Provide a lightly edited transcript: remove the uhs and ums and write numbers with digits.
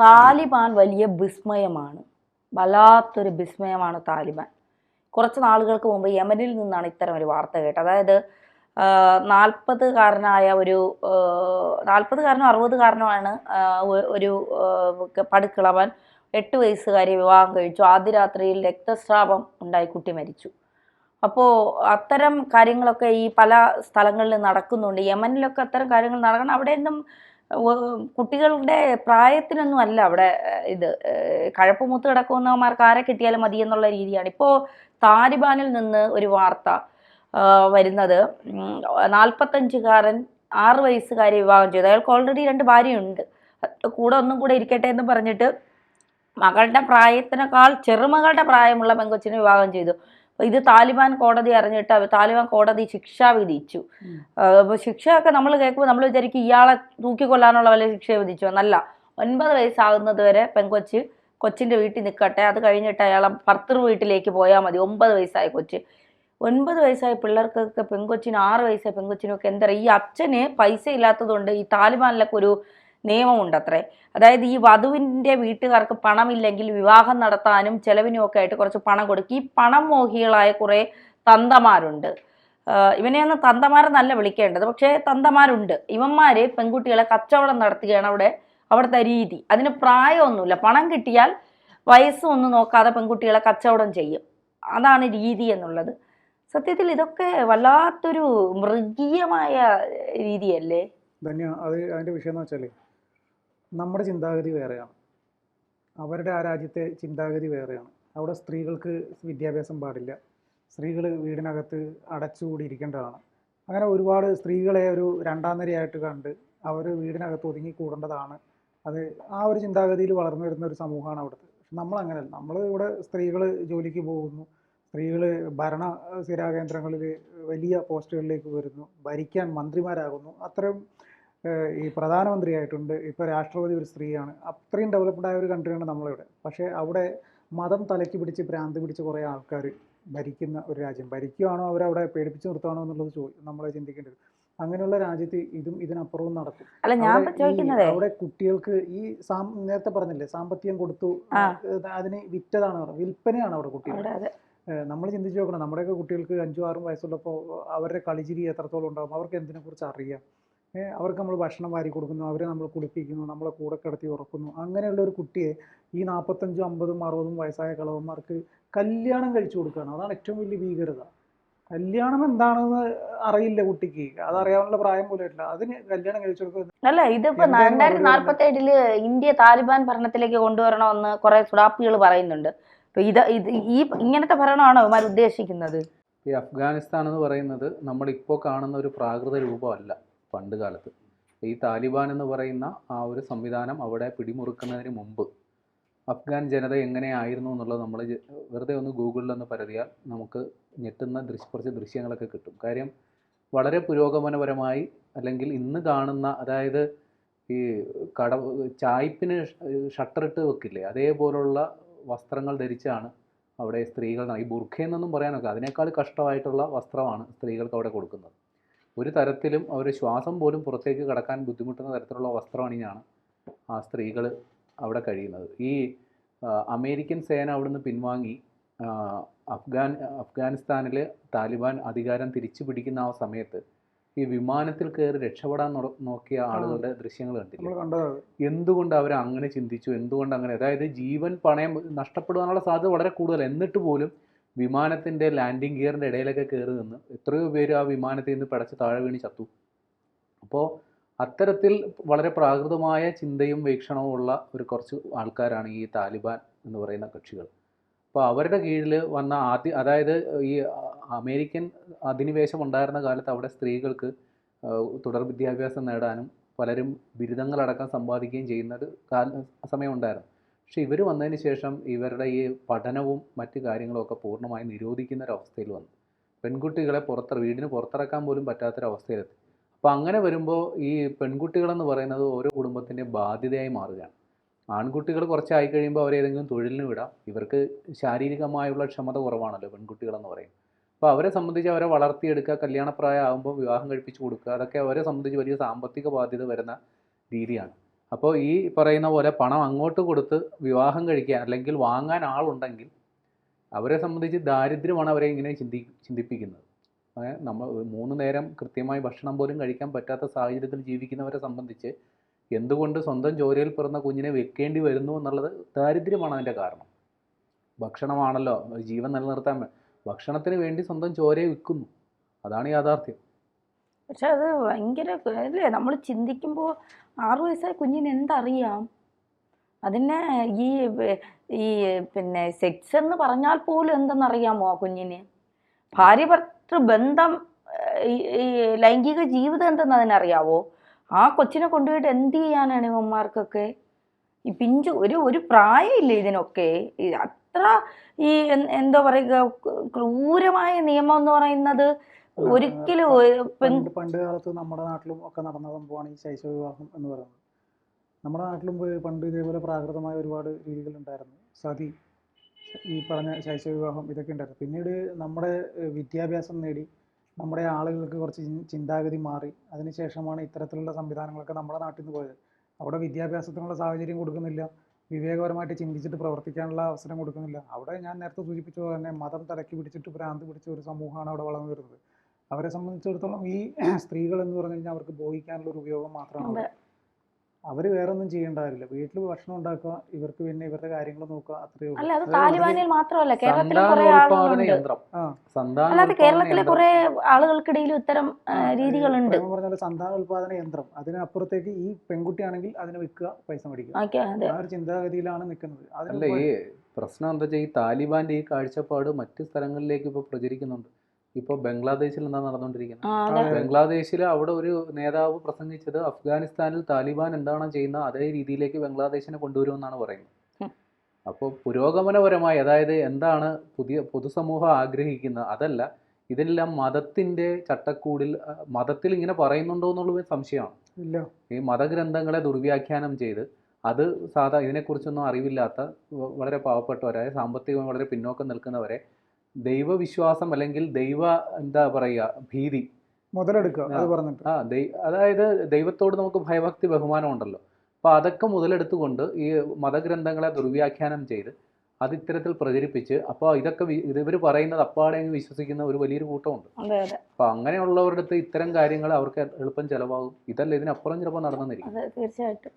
താലിബാൻ വലിയ വിസ്മയമാണ്. വല്ലാത്തൊരു വിസ്മയമാണ് താലിബാൻ. കുറച്ച് നാളുകൾക്ക് മുമ്പ് യമനിൽ നിന്നാണ് ഇത്തരം ഒരു വാർത്ത കേട്ടത്. അതായത് 40കാരനായ ഒരു 40കാരനോ 60കാരനോ ഒരു പടുക്കിളവൻ 8 വയസ്സുകാരിയെ വിവാഹം കഴിച്ചു. ആദ്യ രാത്രിയിൽ രക്തസ്രാവം ഉണ്ടായി കുട്ടി മരിച്ചു. അപ്പോൾ അത്തരം കാര്യങ്ങളൊക്കെ ഈ പല സ്ഥലങ്ങളിൽ നടക്കുന്നുണ്ട്. യമനിലൊക്കെ അത്തരം കാര്യങ്ങൾ നടക്കണം. അവിടെയൊന്നും കുട്ടികളുടെ പ്രായത്തിനൊന്നും അല്ല അവിടെ ഇത് കഴപ്പുമൂത്ത് കിടക്കുന്നവന്മാർക്ക് ആരെ കിട്ടിയാലും മതി എന്നുള്ള രീതിയാണ്. ഇപ്പോൾ താലിബാനിൽ നിന്ന് ഒരു വാർത്ത വരുന്നത് 45കാരൻ 6 വയസ്സുകാരെ വിവാഹം ചെയ്തു. അയാൾക്ക് ഓൾറെഡി 2 ഭാര്യയുണ്ട്. കൂടെ ഒന്നും കൂടെ ഇരിക്കട്ടെ എന്ന് പറഞ്ഞിട്ട് മകളുടെ പ്രായത്തിനേക്കാൾ ചെറുമകളുടെ പ്രായമുള്ള പെങ്കൊച്ചിനെ വിവാഹം ചെയ്തു. ഇത് താലിബാൻ കോടതി അറിഞ്ഞിട്ട് താലിബാൻ കോടതി ശിക്ഷ വിധിച്ചു. അപ്പോൾ ശിക്ഷയൊക്കെ നമ്മൾ കേൾക്കുമ്പോൾ നമ്മൾ വിചാരിക്കും ഇയാളെ തൂക്കിക്കൊല്ലാനുള്ള വല്ല ശിക്ഷ വിധിച്ചു എന്നല്ല. 9 വയസ്സാകുന്നത് വരെ കൊച്ചിൻ്റെ വീട്ടിൽ നിൽക്കട്ടെ, അത് കഴിഞ്ഞിട്ട് അയാളെ ഭർത്തൃ വീട്ടിലേക്ക് പോയാൽ മതി. 9 വയസ്സായ കൊച്ച്, 9 വയസ്സായ പിള്ളേർക്കൊക്കെ പെങ്കൊച്ചിനും 6 വയസ്സായ പെങ്കൊച്ചിനൊക്കെ എന്താ പറയുക, ഈ അച്ഛന് പൈസ ഇല്ലാത്തതുകൊണ്ട് ഈ താലിബാനിലൊക്കെ ഒരു നിയമമുണ്ട് അത്രേ. അതായത് ഈ വധുവിൻ്റെ വീട്ടുകാർക്ക് പണമില്ലെങ്കിൽ വിവാഹം നടത്താനും ചെലവിനും ഒക്കെ ആയിട്ട് കുറച്ച് പണം കൊടുക്കും. ഈ പണം മോഹികളായ കുറേ തന്തമാരുണ്ട്. ഇവനെയൊന്നും തന്തമാരെന്നല്ല വിളിക്കേണ്ടത്, പക്ഷേ തന്തമാരുണ്ട്. ഇവന്മാർ പെൺകുട്ടികളെ കച്ചവടം നടത്തുകയാണ് അവിടുത്തെ രീതി. അതിന് പ്രായമൊന്നുമില്ല. പണം കിട്ടിയാൽ വയസ്സൊന്നും നോക്കാതെ പെൺകുട്ടികളെ കച്ചവടം ചെയ്യും. അതാണ് രീതി എന്നുള്ളത്. സത്യത്തിൽ ഇതൊക്കെ വല്ലാത്തൊരു മൃഗീയമായ രീതിയല്ലേ? അതിൻ്റെ വിഷയം എന്ന് വെച്ചാൽ നമ്മുടെ ചിന്താഗതി വേറെയാണ്, അവരുടെ ആ രാജ്യത്തെ ചിന്താഗതി വേറെയാണ്. അവിടെ സ്ത്രീകൾക്ക് വിദ്യാഭ്യാസം പാടില്ല, സ്ത്രീകൾ വീടിനകത്ത് അടച്ചുകൂടി ഇരിക്കേണ്ടതാണ്. അങ്ങനെ ഒരുപാട് സ്ത്രീകളെ ഒരു രണ്ടാം നിരയായിട്ട് കണ്ട് അവർ വീടിനകത്ത് ഒതുങ്ങിക്കൂടേണ്ടതാണ്. അത് ആ ഒരു ചിന്താഗതിയിൽ വളർന്നു വരുന്ന ഒരു സമൂഹമാണ് അവിടുത്തെ. പക്ഷെ നമ്മളങ്ങനെയല്ല. നമ്മൾ ഇവിടെ സ്ത്രീകൾ ജോലിക്ക് പോകുന്നു, സ്ത്രീകൾ ഭരണ സ്ഥിരാകേന്ദ്രങ്ങളിൽ വലിയ പോസ്റ്റുകളിലേക്ക് വരുന്നു, ഭരിക്കാൻ മന്ത്രിമാരാകുന്നു. അത്രയും ഈ പ്രധാനമന്ത്രിയായിട്ടുണ്ട്. ഇപ്പോൾ രാഷ്ട്രപതി ഒരു സ്ത്രീയാണ്. അത്രയും ഡെവലപ്ഡ് ആയ ഒരു കൺട്രിയാണ് നമ്മളിവിടെ. പക്ഷേ അവിടെ മതം തലയ്ക്ക് പിടിച്ച് ഭ്രാന്ത് പിടിച്ച് കുറേ ആൾക്കാർ ഭരിക്കുന്ന ഒരു രാജ്യം. ഭരിക്കുകയാണോ അവരവിടെ പേടിപ്പിച്ച് നിർത്തുകയാണോ എന്നുള്ളത് നമ്മളെ ചിന്തിക്കേണ്ടത്. അങ്ങനെയുള്ള രാജ്യത്ത് ഇതിനപ്പുറവും നടക്കും. അവിടെ കുട്ടികൾക്ക് ഈ നേരത്തെ പറഞ്ഞില്ലേ, സാമ്പത്തികം കൊടുത്തു അതിന് വിറ്റതാണ്, വിൽപ്പനയാണ് അവിടെ കുട്ടികൾ. നമ്മൾ ചിന്തിച്ച് നോക്കണം, നമ്മുടെയൊക്കെ കുട്ടികൾക്ക് 5ഉം 6ഉം വയസ്സുള്ളപ്പോൾ അവരുടെ കളിച്ചിരി എത്രത്തോളം ഉണ്ടാകും, അവർക്ക് എന്തിനെക്കുറിച്ച് അറിയാം. അവർക്ക് നമ്മൾ ഭക്ഷണം വാരി കൊടുക്കുന്നു, അവരെ നമ്മൾ കുളിപ്പിക്കുന്നു, നമ്മളെ കൂടെ കിടത്തി ഉറക്കുന്നു. അങ്ങനെയുള്ള ഒരു കുട്ടിയെ ഈ 45ഉം 50ഉം 60ഉം വയസ്സായ കളവന്മാർക്ക് കല്യാണം കഴിച്ചു കൊടുക്കുകയാണ്. അതാണ് ഏറ്റവും വലിയ ഭീകരത. കല്യാണം എന്താണെന്ന് അറിയില്ല കുട്ടിക്ക്, അതറിയാനുള്ള പ്രായം പോലും ഇല്ല, അതിന് കല്യാണം കഴിച്ചു കൊടുക്കുക. അല്ല, ഇതിപ്പോ 2047 ഇന്ത്യ താലിബാൻ ഭരണത്തിലേക്ക് കൊണ്ടുവരണമെന്ന് കുറെ സുഡാപ്പികൾ പറയുന്നുണ്ട്. ഈ ഇങ്ങനത്തെ ഭരണമാണോ ഇവന്മാർ ഉദ്ദേശിക്കുന്നത്? ഈ അഫ്ഗാനിസ്ഥാൻ എന്ന് പറയുന്നത് നമ്മളിപ്പോൾ കാണുന്ന ഒരു പ്രാകൃത രൂപമല്ല. പണ്ട് കാലത്ത് ഈ താലിബാൻ എന്ന് പറയുന്ന ആ ഒരു സംവിധാനം അവിടെ പിടിമുറുക്കുന്നതിന് മുമ്പ് അഫ്ഗാൻ ജനത എങ്ങനെയായിരുന്നു എന്നുള്ളത് നമ്മൾ വെറുതെ ഒന്ന് ഗൂഗിളിലൊന്ന് പരതിയാൽ നമുക്ക് ഞെട്ടുന്ന കുറച്ച് ദൃശ്യങ്ങളൊക്കെ കിട്ടും. കാര്യം വളരെ പുരോഗമനപരമായി, അല്ലെങ്കിൽ ഇന്ന് കാണുന്ന, അതായത് ഈ ചായ്പിന് ഷട്ടറിട്ട് വെക്കില്ലേ, അതേപോലുള്ള വസ്ത്രങ്ങൾ ധരിച്ചാണ് അവിടെ സ്ത്രീകൾ, ഈ ബുർഖയെന്നൊന്നും പറയാനൊക്കെ അതിനേക്കാൾ കഷ്ടമായിട്ടുള്ള വസ്ത്രമാണ് സ്ത്രീകൾക്ക് അവിടെ കൊടുക്കുന്നത്. ഒരു തരത്തിലും അവർ ശ്വാസം പോലും പുറത്തേക്ക് കടക്കാൻ ബുദ്ധിമുട്ടുന്ന തരത്തിലുള്ള വസ്ത്രം അണിഞ്ഞാണ് ആ സ്ത്രീകൾ അവിടെ കഴിയുന്നത്. ഈ അമേരിക്കൻ സേന അവിടുന്ന് പിൻവാങ്ങി അഫ്ഗാനിസ്ഥാനിൽ താലിബാൻ അധികാരം തിരിച്ചു പിടിക്കുന്ന ആ സമയത്ത് ഈ വിമാനത്തിൽ കയറി രക്ഷപ്പെടാൻ നോക്കിയ ആളുകളുടെ ദൃശ്യങ്ങൾ കണ്ടില്ല. എന്തുകൊണ്ട് അവർ അങ്ങനെ ചിന്തിച്ചു, എന്തുകൊണ്ട് അങ്ങനെ, അതായത് ജീവൻ പണയം നഷ്ടപ്പെടുവാനുള്ള സാധ്യത വളരെ കൂടുതൽ. എന്നിട്ട് പോലും വിമാനത്തിൻ്റെ ലാൻഡിങ് ഗിയറിൻ്റെ ഇടയിലൊക്കെ കയറി നിന്ന് എത്രയോ പേര് ആ വിമാനത്തിൽ നിന്ന് പിടച്ച് താഴെ വീണ് ചത്തു. അപ്പോൾ അത്തരത്തിൽ വളരെ പ്രാകൃതമായ ചിന്തയും വീക്ഷണവും ഉള്ള കുറച്ച് ആൾക്കാരാണ് ഈ താലിബാൻ എന്ന് പറയുന്ന കക്ഷികൾ. അപ്പോൾ അവരുടെ കീഴിൽ വന്ന അതായത് ഈ അമേരിക്കൻ അധിനിവേശം ഉണ്ടായിരുന്ന കാലത്ത് അവിടെ സ്ത്രീകൾക്ക് തുടർ വിദ്യാഭ്യാസം നേടാനും പലരും ബിരുദങ്ങളടക്കം സമ്പാദിക്കുകയും ചെയ്യുന്നൊരു സമയമുണ്ടായിരുന്നു. പക്ഷേ ഇവർ വന്നതിന് ശേഷം ഇവരുടെ ഈ പഠനവും മറ്റു കാര്യങ്ങളുമൊക്കെ പൂർണ്ണമായി നിരോധിക്കുന്നൊരവസ്ഥയിൽ വന്നു. പെൺകുട്ടികളെ വീടിന് പുറത്തിറക്കാൻ പോലും പറ്റാത്തൊരവസ്ഥയിലെത്തി. അപ്പോൾ അങ്ങനെ വരുമ്പോൾ ഈ പെൺകുട്ടികളെന്ന് പറയുന്നത് ഓരോ കുടുംബത്തിൻ്റെ ബാധ്യതയായി മാറുകയാണ്. ആൺകുട്ടികൾ കുറച്ചായി കഴിയുമ്പോൾ അവരെ ഏതെങ്കിലും തൊഴിലിന് വിടാം. ഇവർക്ക് ശാരീരികമായുള്ള ക്ഷമത കുറവാണല്ലോ പെൺകുട്ടികളെന്ന് പറയും. അപ്പോൾ അവരെ സംബന്ധിച്ച് അവരെ വളർത്തിയെടുക്കുക, കല്യാണപ്രായം ആകുമ്പോൾ വിവാഹം കഴിപ്പിച്ച് കൊടുക്കുക, അതൊക്കെ അവരെ സംബന്ധിച്ച് വലിയ സാമ്പത്തിക ബാധ്യത വരുന്ന രീതിയാണ്. അപ്പോൾ ഈ പറയുന്ന പോലെ പണം അങ്ങോട്ട് കൊടുത്ത് വിവാഹം കഴിക്കാൻ അല്ലെങ്കിൽ വാങ്ങാൻ ആളുണ്ടെങ്കിൽ അവരെ സംബന്ധിച്ച് ദാരിദ്ര്യമാണ് അവരെ ഇങ്ങനെ ചിന്തിപ്പിക്കുന്നത്. നമ്മൾ 3 നേരം കൃത്യമായി ഭക്ഷണം പോലും കഴിക്കാൻ പറ്റാത്ത സാഹചര്യത്തിൽ ജീവിക്കുന്നവരെ സംബന്ധിച്ച് എന്തുകൊണ്ട് സ്വന്തം ചോരയിൽ പിറന്ന കുഞ്ഞിനെ വെക്കേണ്ടി വരുന്നു എന്നുള്ളത് ദാരിദ്ര്യമാണ് അതിൻ്റെ കാരണം. ഭക്ഷണമാണല്ലോ ജീവൻ നിലനിർത്താൻ, ഭക്ഷണത്തിന് വേണ്ടി സ്വന്തം ചോരയെ വിൽക്കുന്നു. അതാണ് യാഥാർത്ഥ്യം. പക്ഷെ അത് ഭയങ്കര അല്ലേ, നമ്മൾ ചിന്തിക്കുമ്പോൾ 6 വയസ്സായ കുഞ്ഞിന് എന്തറിയാം? അതിനെ ഈ പിന്നെ സെക്സ് എന്ന് പറഞ്ഞാൽ പോലും എന്തെന്നറിയാമോ ആ കുഞ്ഞിന്? ഭാര്യ ഭർത്തൃ ബന്ധം, ഈ ലൈംഗിക ജീവിതം എന്തെന്ന് അതിനറിയാവോ? ആ കൊച്ചിനെ കൊണ്ടുപോയിട്ട് എന്ത് ചെയ്യാനാണ് ഇവന്മാർക്കൊക്കെ? ഈ പിഞ്ചു ഒരു പ്രായമില്ല ഇതിനൊക്കെ. അത്ര ഈ എന്താ പറയുക, ക്രൂരമായ നിയമം എന്ന് പറയുന്നത് ഒരിക്കലും പണ്ട് കാലത്ത് നമ്മുടെ നാട്ടിലും ഒക്കെ നടന്ന സംഭവമാണ് ഈ ശൈശവ വിവാഹം എന്ന് പറയുന്നത്. നമ്മുടെ നാട്ടിലും പണ്ട് ഇതേപോലെ പ്രാകൃതമായ ഒരുപാട് രീതികളുണ്ടായിരുന്നു. സതി, ഈ പറഞ്ഞ ശൈശവ വിവാഹം, ഇതൊക്കെ ഉണ്ടായിരുന്നു. പിന്നീട് നമ്മുടെ വിദ്യാഭ്യാസം നേടി നമ്മുടെ ആളുകൾക്ക് കുറച്ച് ചിന്താഗതി മാറി. അതിനുശേഷമാണ് ഇത്തരത്തിലുള്ള സംവിധാനങ്ങളൊക്കെ നമ്മുടെ നാട്ടിൽ നിന്ന് പോയത്. അവിടെ വിദ്യാഭ്യാസത്തിനുള്ള സാഹചര്യം കൊടുക്കുന്നില്ല, വിവേകപരമായിട്ട് ചിന്തിച്ചിട്ട് പ്രവർത്തിക്കാനുള്ള അവസരം കൊടുക്കുന്നില്ല. അവിടെ ഞാൻ നേരത്തെ സൂചിപ്പിച്ച പോലെ തന്നെ മതം തലക്കി പിടിച്ചിട്ട് ഭ്രാന്ത് പിടിച്ച ഒരു സമൂഹമാണ് അവിടെ വളർന്നു വരുന്നത്. അവരെ സംബന്ധിച്ചിടത്തോളം ഈ സ്ത്രീകൾ എന്ന് പറഞ്ഞു കഴിഞ്ഞാൽ അവർക്ക് ഭോഗിക്കാനുള്ള ഒരു ഉപയോഗം മാത്രമാണ്. അവർ വേറെ ഒന്നും ചെയ്യേണ്ടതില്ല. വീട്ടിൽ ഭക്ഷണം ഉണ്ടാക്കുക, ഇവർക്ക് പിന്നെ ഇവരുടെ കാര്യങ്ങൾ നോക്കുക, അത്രയേ ഉള്ളൂ. അല്ല, അത് താലിബാനിൽ മാത്രമല്ല, കേരളത്തിലെ കുറെ ആളുകളുണ്ട്. അല്ലാതെ കേരളത്തിലെ കുറെ ആളുകൾക്കിടയിലും ഇത്തരം രീതികളുണ്ട്. പറഞ്ഞാൽ സന്താന ഉൽപാദന യന്ത്രം. അതിനപ്പുറത്തേക്ക് ഈ പെൺകുട്ടിയാണെങ്കിൽ അതിനെ വിൽക്കുക, പൈസ മേടിക്കുക, ആ ഒരു ചിന്താഗതിയിലാണ് നിൽക്കുന്നത്. അല്ല, ഈ പ്രശ്നം എന്താ വെച്ചാൽ ഈ താലിബാന്റെ ഈ കാഴ്ചപ്പാട് മറ്റ് സ്ഥലങ്ങളിലേക്ക് ഇപ്പോൾ പ്രചരിക്കുന്നുണ്ട്. ഇപ്പോൾ ബംഗ്ലാദേശിൽ എന്താ നടന്നുകൊണ്ടിരിക്കുന്നത്? ബംഗ്ലാദേശിൽ അവിടെ ഒരു നേതാവ് പ്രസംഗിച്ചത് അഫ്ഗാനിസ്ഥാനിൽ താലിബാൻ എന്താണോ ചെയ്യുന്നത് അതേ രീതിയിലേക്ക് ബംഗ്ലാദേശിനെ കൊണ്ടുവരുമെന്നാണ് പറയുന്നത്. അപ്പോൾ പുരോഗമനപരമായി, അതായത് എന്താണ് പൊതുസമൂഹം ആഗ്രഹിക്കുന്നത് അതല്ല, ഇതെല്ലാം മതത്തിൻ്റെ ചട്ടക്കൂടിൽ, മതത്തിൽ ഇങ്ങനെ പറയുന്നുണ്ടോ എന്നുള്ളത് സംശയമാണ്. ഈ മതഗ്രന്ഥങ്ങളെ ദുർവ്യാഖ്യാനം ചെയ്ത് അത് ഇതിനെക്കുറിച്ചൊന്നും അറിവില്ലാത്ത വളരെ പാവപ്പെട്ടവരായ, സാമ്പത്തികമായി വളരെ പിന്നോക്കം നിൽക്കുന്നവരെ ദൈവവിശ്വാസം അല്ലെങ്കിൽ എന്താ പറയുക, ഭീതി മുതലെടുക്കുക. അതായത് ദൈവത്തോട് നമുക്ക് ഭയഭക്തി ബഹുമാനം ഉണ്ടല്ലോ, അപ്പോൾ അതൊക്കെ മുതലെടുത്തുകൊണ്ട് ഈ മതഗ്രന്ഥങ്ങളെ ദുർവ്യാഖ്യാനം ചെയ്ത് അത് ഇത്തരത്തിൽ പ്രചരിപ്പിച്ച്, അപ്പോൾ ഇവർ പറയുന്നത് അപ്പാടെ വിശ്വസിക്കുന്ന ഒരു വലിയൊരു കൂട്ടമുണ്ട്. അപ്പോൾ അങ്ങനെയുള്ളവരുടെ അടുത്ത് ഇത്തരം കാര്യങ്ങൾ അവർക്ക് എളുപ്പം ചിലവാകും. ഇതല്ല, ഇതിനപ്പുറം ചിലപ്പോൾ നടന്നിരിക്കും. തീർച്ചയായിട്ടും.